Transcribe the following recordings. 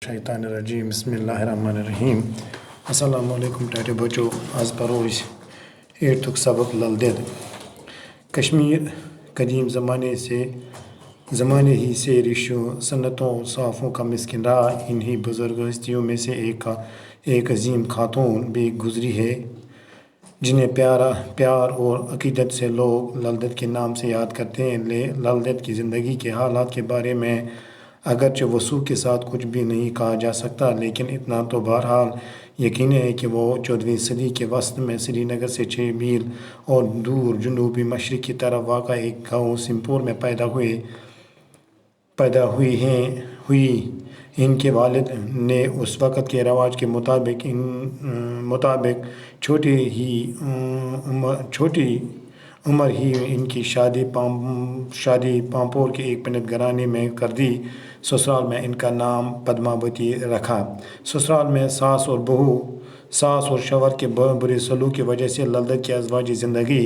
شیطان الرجیم بسم اللہ الرحمن الرحیم السلام علیکم ٹاٹے بچو آز پرو 8th سبق لل دید کشمیر قدیم زمانے ہی سے رشوں سنتوں صافوں کا مسکن رہا. انہی بزرگ ہستیوں میں سے ایک عظیم خاتون بھی گزری ہے جنہیں پیار اور عقیدت سے لوگ لل دید کے نام سے یاد کرتے ہیں. لل دید کی زندگی کے حالات کے بارے میں اگرچہ وثوق کے ساتھ کچھ بھی نہیں کہا جا سکتا، لیکن اتنا تو بہرحال یقینی ہے کہ وہ 14ویں صدی کے وسط میں سری نگر سے 6 میل اور دور جنوبی مشرق کی طرف واقع ایک گاؤں سمپور میں پیدا ہوئی. ان کے والد نے اس وقت کے رواج کے مطابق چھوٹی عمر ہی ان کی شادی پامپور کے ایک پنڈت گھرانے میں کر دی. سسرال میں ان کا نام پدماوتی رکھا. سسرال میں ساس اور شوہر کے برے سلوک کی وجہ سے لل دید کی ازواجی زندگی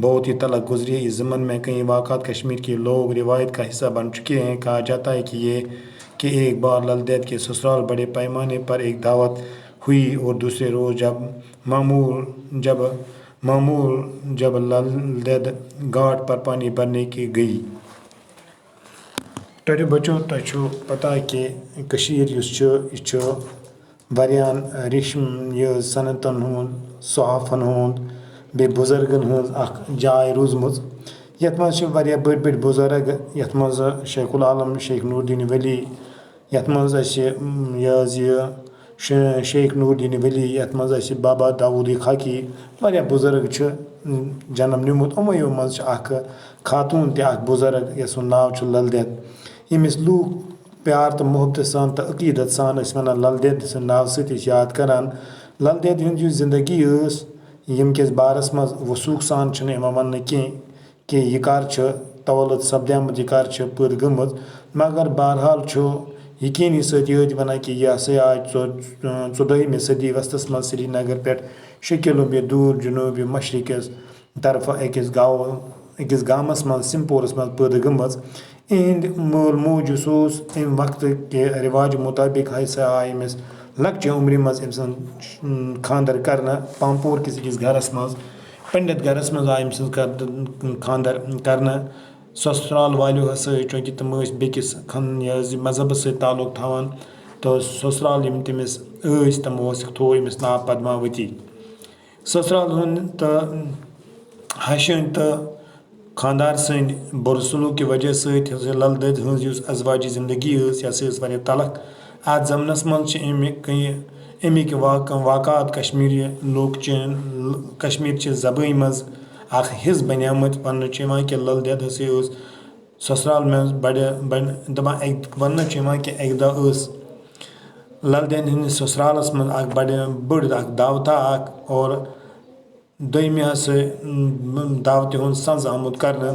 بہت ہی تلخ گزری. اس ضمن میں کئی واقعات کشمیر کے لوگ روایت کا حصہ بن چکے ہیں. کہا جاتا ہے کہ ایک بار لل دید کے سسرال بڑے پیمانے پر ایک دعوت ہوئی اور دوسرے روز جب لل دید گھاٹ پر پانی بھرنے کی گئی. ٹوٹے بچوں تجھو پتہ کہ کشیر یہ واریاہن ریشم یہ صنعتن ہند صحافن ہند بے بزرگن ہند اخ جائے روزمز. یت مز واریاہ بڑ بزرگ یت مز شیخ العالم شیخ نور الدین ولی یت مز شیخ نور الدین ولی یت مز بابا داؤد خاکی واریاہ بزرگ جنم نیومت. یِمو مز اخ خاتون تہِ اخ بزرگ یس سُنٛد ناو لل دید. ییٚمِس لوٗکھ پیار تہٕ محبت سان تہٕ عقیدت سان ٲسۍ وَنان لل دید سٕنٛدِ ناوٕ سۭتۍ ٲسۍ یاد کران. لل دید ہٕنٛز یُس زندگی ٲس ییٚمہِ کِس بارس منٛز وثوق سان چھُنہٕ یِوان وننہٕ کینٛہہ کہ یہِ کر چھِ تولد سپدیمٕژ یہِ کر چھِ پٲدٕ گٔمٕژ، مگر بہرحال چھُ یقینی سۭتۍ یٲتۍ ونان کہ یہِ ہسا آے 14ہمہِ صدی وسطس منٛز سری نگر پٮ۪ٹھ 6 کلوٗمیٹر دوٗر جنوبی مشرقس طرفہٕ أکِس گامس منٛز سمپورس منٛز پٲدٕ گٔمٕژ. یِہنٛدِ مول موج یُس اوس اَمہِ وقتہٕ کہِ رواجہِ مُطٲبق ہسا آے أمِس لۄکچہِ عمرِ منٛز أمۍ سُنٛد خانٛدر کرنہٕ. پامپور کِس أکِس گرس منٛز پنڈت گرس منٛز آے أمۍ سٕنٛز خانٛدر کرنہٕ. سسرال والیو ہسا چونکہ تِم ٲسۍ بیٚکِس مذہبس سۭتۍ تعلق تھاوان تہٕ سسرال یِم تٔمِس ٲسۍ تِمو تھوو أمِس ناو پدماؤتی. سسرال ہُنٛد تہٕ ہشہِ تہٕ خانٛدار سٕنٛدِ بُرٕ سلوٗک کہِ وجہ سۭتۍ ہسا لل دید ہٕنٛز یُس ازواجی زندگی ٲس یہِ ہسا ٲس واریاہ تلخ. اتھ زمانس منٛز چھِ اَمِکۍ واقعات کشمیٖرچہِ زبٲنۍ منٛز اکھ حصہٕ بنیمٕتۍ. وننہٕ چھُ یِوان کہ لل دید ہسا ٲس سسرال منٛز وننہٕ چھُ یِوان کہ اکہِ دۄہ ٲس لل دید ہٕنٛدِس سسرالس منٛز اکھ بٔڑ اکھ دعوتہ اکھ اور دوٚیمہِ ہسا دعوتہِ ہُنٛد سنٛز آمُت کرنہٕ.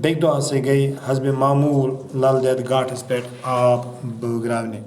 بیٚکہِ دۄہ ہسا گٔیے حسبِ معموٗل لل دید گھاٹس پٮ۪ٹھ آب بٲگراونہِ.